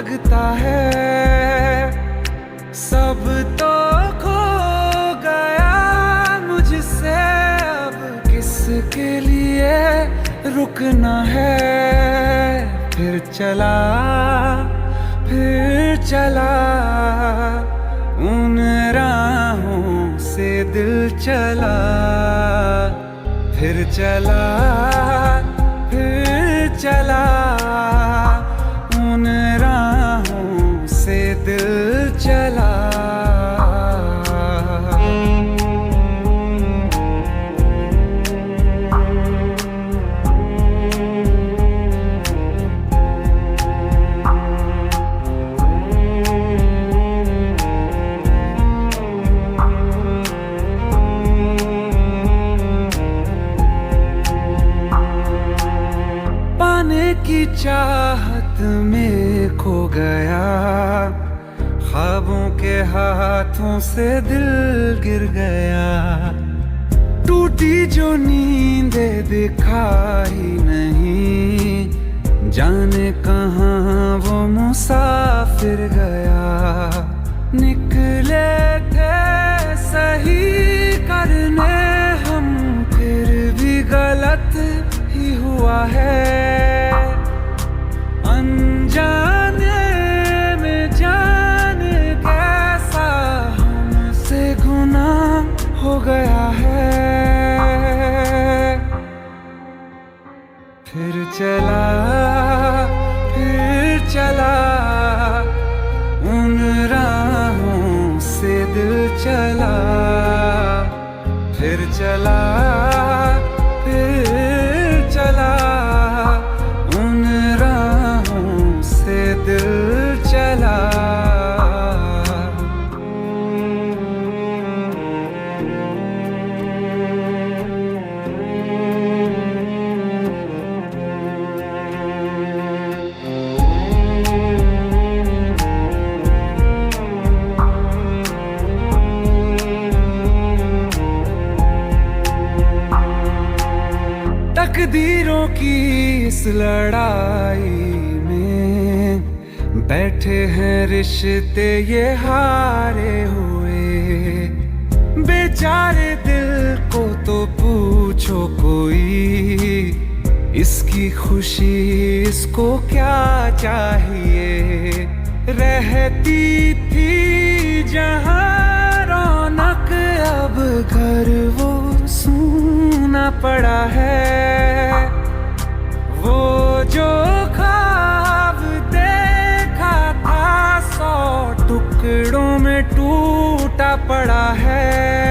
लगता है सब तो खो गया मुझसे, अब किसके लिए रुकना है। फिर चला उन राहों से दिल चला, फिर चला उन राहों से दिल चला। की चाहत में खो गया, ख्वाबों के हाथों से दिल गिर गया। टूटी जो नींदे दिखाई नहीं, जाने कहाँ वो मुसाफिर गया। निकले थे सही करने हम, फिर भी गलत ही हुआ है। अनजाने में जाने कैसा हमसे गुनाह हो गया है। फिर चला उन राहों से दिल चला, फिर चला उन राहों से दिल चला। तकदीरों की इस लड़ाई में बैठे हैं रिश्ते ये हारे हुए। बेचारे दिल को तो पूछो कोई, इसकी खुशी इसको क्या चाहिए। रहती थी जहाँ रौनक, अब घर वो सूना पड़ा है। वो जो ख्वाब देखा था 100 टुकड़ों में टूटा पड़ा है।